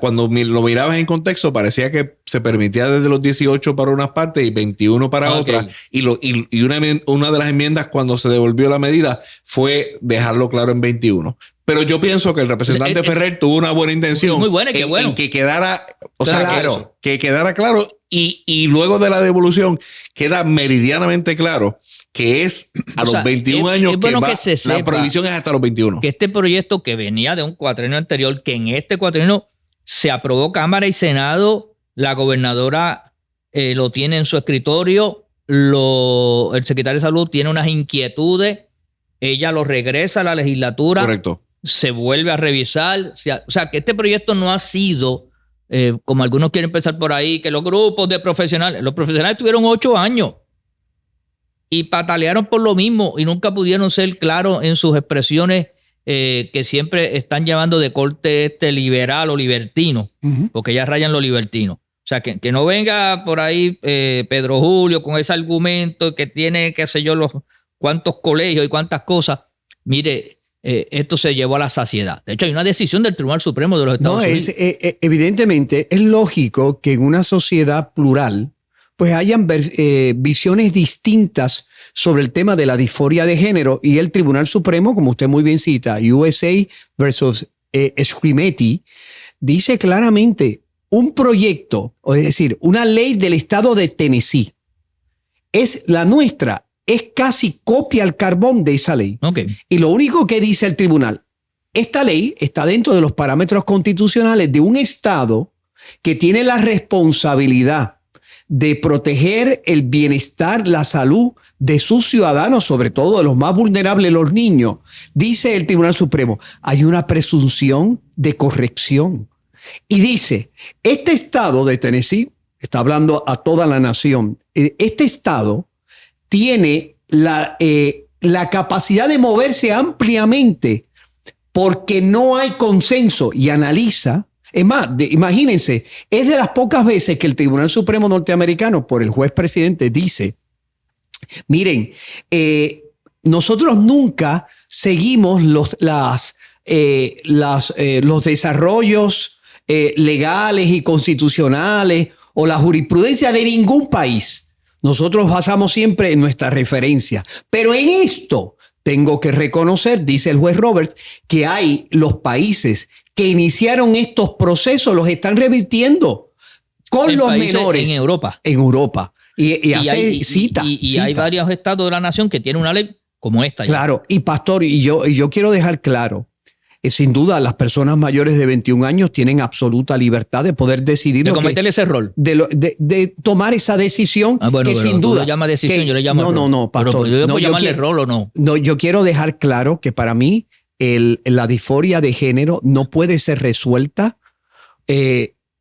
cuando lo mirabas en contexto, parecía que se permitía desde los 18 para unas partes y 21 para otras. Y una de las enmiendas, cuando se devolvió la medida, fue dejarlo claro en 21. Pero yo pienso que el representante Ferrer tuvo una buena intención. Muy buena, qué bueno. En que quedara, Claro. que quedara claro, y luego de la devolución queda meridianamente claro que es a los 21 años es bueno que se sepa la prohibición es hasta los 21. Que este proyecto, que venía de un cuatrienio anterior, que en este cuatrienio se aprobó Cámara y Senado, la gobernadora lo tiene en su escritorio, el secretario de Salud tiene unas inquietudes, ella lo regresa a la legislatura. Correcto. Se vuelve a revisar. O sea, que este proyecto no ha sido, como algunos quieren pensar por ahí, que los grupos de profesionales, los profesionales tuvieron 8 años y patalearon por lo mismo y nunca pudieron ser claros en sus expresiones que siempre están llevando de corte liberal o libertino, porque ya rayan lo libertino. O sea, que no venga por ahí Pedro Julio con ese argumento que tiene, qué sé yo, los cuántos colegios y cuántas cosas. Mire, esto se llevó a la saciedad. De hecho, hay una decisión del Tribunal Supremo de los Estados Unidos. Evidentemente, es lógico que en una sociedad plural pues hayan visiones distintas sobre el tema de la disforia de género, y el Tribunal Supremo, como usted muy bien cita, USA versus Scrimetti, dice claramente un proyecto, o es decir, una ley del estado de Tennessee, es la nuestra, es casi copia al carbón de esa ley. Okay. Y lo único que dice el tribunal, esta ley está dentro de los parámetros constitucionales de un estado que tiene la responsabilidad de proteger el bienestar, la salud de sus ciudadanos, sobre todo de los más vulnerables, los niños, dice el Tribunal Supremo, hay una presunción de corrección. Y dice, este estado de Tennessee, está hablando a toda la nación, este estado tiene la capacidad de moverse ampliamente porque no hay consenso y analiza. Es más, imagínense, es de las pocas veces que el Tribunal Supremo norteamericano, por el juez presidente, dice, miren, nosotros nunca seguimos los desarrollos legales y constitucionales o la jurisprudencia de ningún país. Nosotros basamos siempre en nuestra referencia. Pero en esto tengo que reconocer, dice el juez Roberts, que hay los países que iniciaron estos procesos, los están revirtiendo con los menores. En Europa. En Europa. Y hace cita. Y hay varios estados de la nación que tienen una ley como esta. Ya. Claro, y pastor, y yo quiero dejar claro, sin duda las personas mayores de 21 años tienen absoluta libertad de poder decidir. De cometer ese rol. De tomar esa decisión bueno, que sin duda. Tú lo llamas decisión, yo le llamo rol. No, pastor. Pero yo puedo llamarle rol o no. No, yo quiero dejar claro que para mí la disforia de género no puede ser resuelta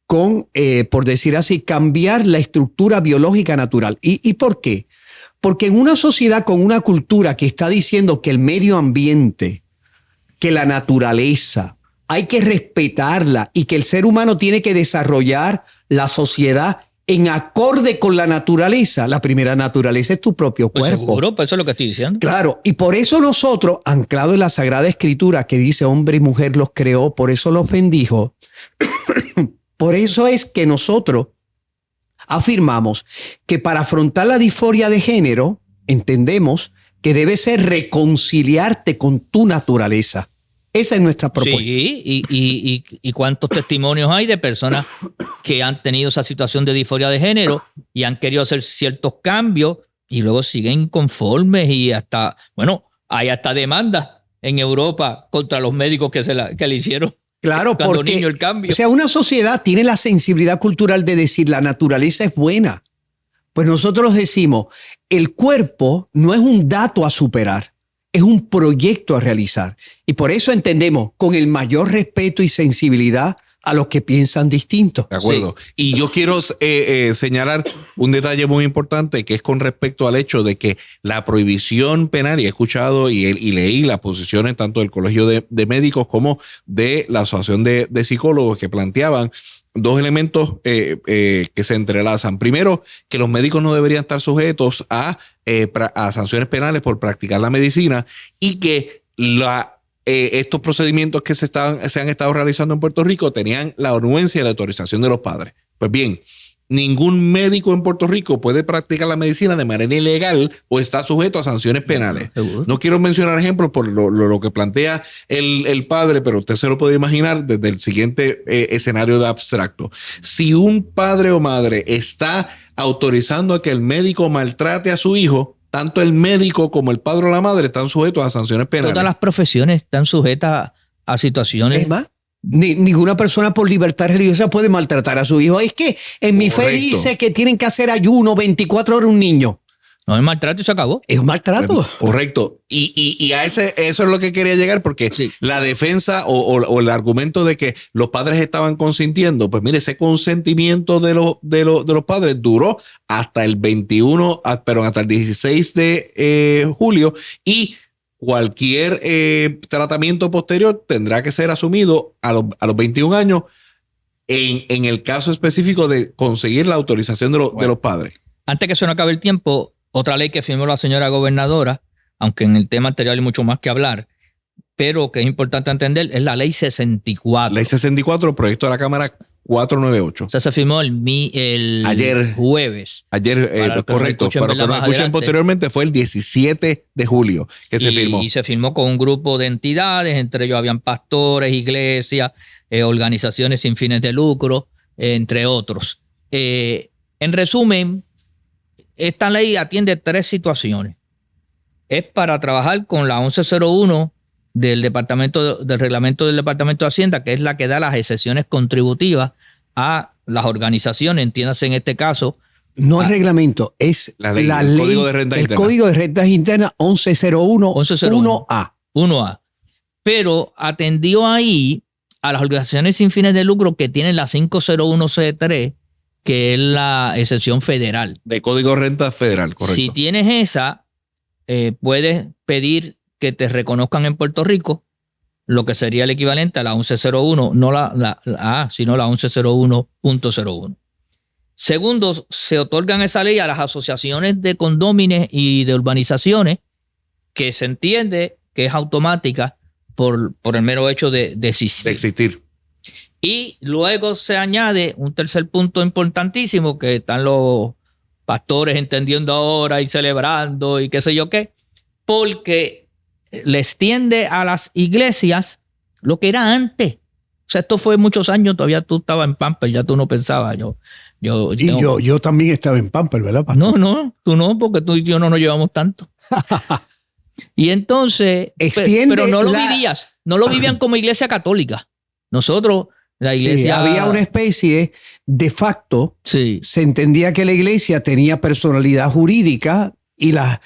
con, por decir así, cambiar la estructura biológica natural. ¿Y por qué? Porque en una sociedad con una cultura que está diciendo que el medio ambiente, que la naturaleza, hay que respetarla y que el ser humano tiene que desarrollar la sociedad en acorde con la naturaleza. La primera naturaleza es tu propio cuerpo. Pues seguro, pues eso es lo que estoy diciendo. Claro, y por eso nosotros, anclado en la Sagrada Escritura que dice hombre y mujer los creó, por eso los bendijo, por eso es que nosotros afirmamos que para afrontar la disforia de género, entendemos que debe ser reconciliarte con tu naturaleza. Esa es nuestra propuesta. Sí, y cuántos testimonios hay de personas que han tenido esa situación de disforia de género y han querido hacer ciertos cambios y luego siguen inconformes y hasta, bueno, hay hasta demandas en Europa contra los médicos que le hicieron. Claro, porque niño el cambio. O sea, una sociedad tiene la sensibilidad cultural de decir la naturaleza es buena. Pues nosotros decimos, el cuerpo no es un dato a superar, es un proyecto a realizar. Y por eso entendemos con el mayor respeto y sensibilidad a los que piensan distinto. De acuerdo. Sí. Y yo quiero señalar un detalle muy importante que es con respecto al hecho de que la prohibición penal, y he escuchado y leí las posiciones tanto del Colegio de Médicos como de la Asociación de Psicólogos que planteaban dos elementos que se entrelazan. Primero, que los médicos no deberían estar sujetos a sanciones penales por practicar la medicina y que estos procedimientos que se han estado realizando en Puerto Rico tenían la anuencia y la autorización de los padres. Pues bien, ningún médico en Puerto Rico puede practicar la medicina de manera ilegal o está sujeto a sanciones penales. No quiero mencionar ejemplos por lo que plantea el padre, pero usted se lo puede imaginar desde el siguiente escenario de abstracto. Si un padre o madre está autorizando a que el médico maltrate a su hijo, tanto el médico como el padre o la madre están sujetos a sanciones penales. Todas las profesiones están sujetas a situaciones. Es más, ninguna persona por libertad religiosa puede maltratar a su hijo. Es que en mi fe dice que tienen que hacer ayuno 24 horas un niño. No es maltrato y se acabó. Es un maltrato. Correcto. Y a eso es lo que quería llegar, porque sí, la defensa o el argumento de que los padres estaban consintiendo, pues mire, ese consentimiento de los padres duró hasta el 21, perdón, hasta el 16 de julio y cualquier tratamiento posterior tendrá que ser asumido a los 21 años en el caso específico de conseguir la autorización de los padres. Antes que se nos acabe el tiempo, otra ley que firmó la señora gobernadora, aunque en el tema anterior hay mucho más que hablar, pero que es importante entender, es la ley 64. Ley 64, proyecto de la Cámara 498. O sea, se firmó el jueves. Ayer, correcto. Para que nos escuchen posteriormente, fue el 17 de julio que se firmó. Y se firmó con un grupo de entidades, entre ellos habían pastores, iglesias, organizaciones sin fines de lucro, entre otros. En resumen, esta ley atiende 3 situaciones. Es para trabajar con la 1101 del reglamento del Departamento de Hacienda, que es la que da las excepciones contributivas a las organizaciones, entiéndase en este caso, No es reglamento, es la ley, el Código de Rentas Internas. Código de Rentas Internas 1101-1A. Pero atendió ahí a las organizaciones sin fines de lucro que tienen la 501C3, que es la excepción federal. De Código de Renta Federal, correcto. Si tienes esa, puedes pedir que te reconozcan en Puerto Rico lo que sería el equivalente a la 1101, no la A, sino la 1101.01. Segundo, se otorgan esa ley a las asociaciones de condóminos y de urbanizaciones, que se entiende que es automática por el mero hecho de existir. Y luego se añade un tercer punto importantísimo, que están los pastores entendiendo ahora y celebrando y qué sé yo qué, porque le extiende a las iglesias lo que era antes. O sea, esto fue muchos años, todavía tú estabas en Pampers, ya tú no pensabas. Yo también estaba en Pampers, ¿verdad, pastor? No, tú no, porque tú y yo no nos llevamos tanto. Y entonces, pero no lo vivías, no lo vivían como iglesia católica. Nosotros, la iglesia... Sí, había una especie de facto, se entendía que la iglesia tenía personalidad jurídica y las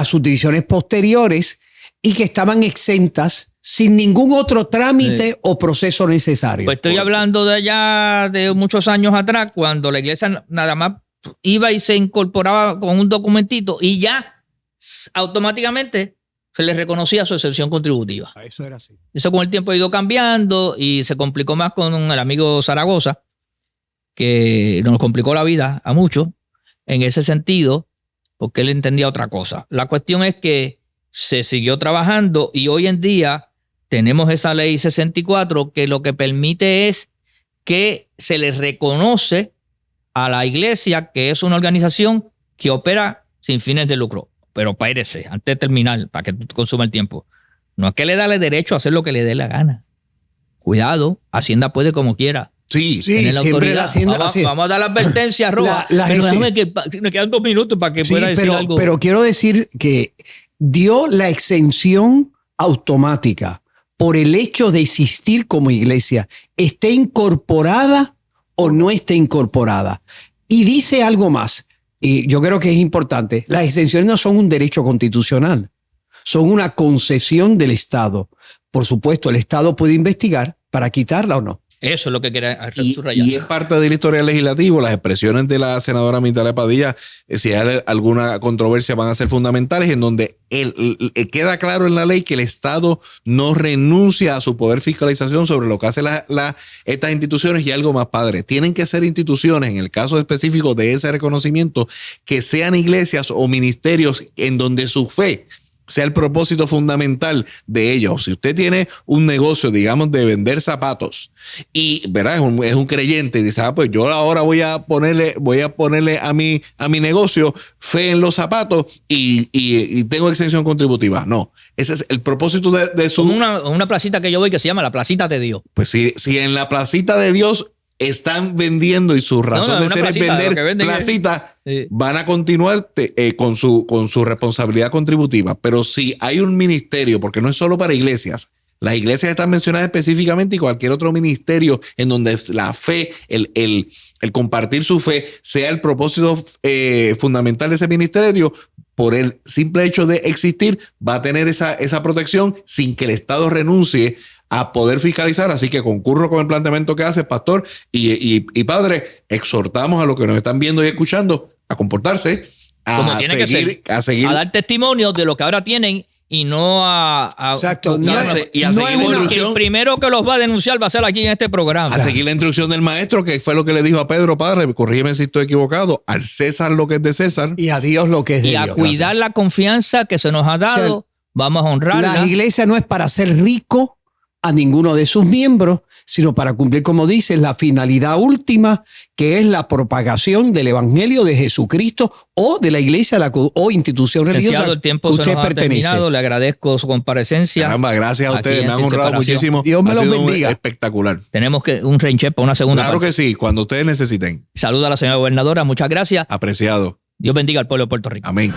subdivisiones posteriores, y que estaban exentas sin ningún otro trámite o proceso necesario. Pues estoy hablando de allá de muchos años atrás, cuando la iglesia nada más iba y se incorporaba con un documentito y ya automáticamente se le reconocía su exención contributiva. Eso era así. Eso con el tiempo ha ido cambiando y se complicó más con el amigo Zaragoza, que nos complicó la vida a muchos en ese sentido, porque él entendía otra cosa. La cuestión es que se siguió trabajando y hoy en día tenemos esa ley 64 que lo que permite es que se le reconoce a la iglesia que es una organización que opera sin fines de lucro. Pero espérese, antes de terminar, para que tú consuma el tiempo, no es que le dale derecho a hacer lo que le dé la gana. Cuidado, Hacienda puede como quiera. Sí, tiene la autoridad. Vamos a dar la advertencia, Roa. Pero déjame que me quedan 2 minutos para que pueda decir algo. Pero quiero decir que dio la exención automática por el hecho de existir como iglesia, esté incorporada o no esté incorporada. Y dice algo más, y yo creo que es importante: las exenciones no son un derecho constitucional, son una concesión del Estado. Por supuesto, el Estado puede investigar para quitarla o no. Eso es lo que quería subrayar. Y es parte del historial legislativo. Las expresiones de la senadora Migdalia Padilla, si hay alguna controversia, van a ser fundamentales, en donde queda claro en la ley que el Estado no renuncia a su poder fiscalización sobre lo que hacen estas instituciones. Y algo más, padre, tienen que ser instituciones, en el caso específico de ese reconocimiento, que sean iglesias o ministerios en donde su fe sea el propósito fundamental de ellos. Si usted tiene un negocio, digamos, de vender zapatos y, ¿verdad?, es un creyente y dice, pues yo ahora voy a ponerle a mi negocio fe en los zapatos y tengo exención contributiva. No, ese es el propósito de su... Como una placita que yo voy que se llama la Placita de Dios. Pues si en la Placita de Dios están vendiendo y su razón de ser placita, es vender placita, van a continuar con su responsabilidad contributiva. Pero si hay un ministerio, porque no es solo para iglesias, las iglesias están mencionadas específicamente, y cualquier otro ministerio en donde la fe, el compartir su fe sea el propósito fundamental de ese ministerio, por el simple hecho de existir, va a tener esa protección sin que el Estado renuncie a poder fiscalizar. Así que concurro con el planteamiento que hace, pastor, y padre, exhortamos a los que nos están viendo y escuchando a comportarse, a dar testimonio de lo que ahora tienen y no Exacto. El primero que los va a denunciar va a ser aquí en este programa. A seguir la instrucción del maestro, que fue lo que le dijo a Pedro: padre, corrígeme si estoy equivocado, al César lo que es de César y a Dios lo que es de Dios. Y a cuidar la confianza que se nos ha dado, vamos a honrarla. La iglesia no es para ser rico a ninguno de sus miembros, sino para cumplir, como dice, la finalidad última, que es la propagación del evangelio de Jesucristo o de la iglesia o institución religiosa el tiempo que usted se nos pertenece. Ha terminado. Le agradezco su comparecencia. Caramba, gracias a ustedes, me han honrado muchísimo. Dios me los bendiga. Espectacular. Tenemos un raincheck para una segunda parte. Claro que sí, cuando ustedes necesiten. Saluda a la señora gobernadora, muchas gracias. Apreciado. Dios bendiga al pueblo de Puerto Rico. Amén.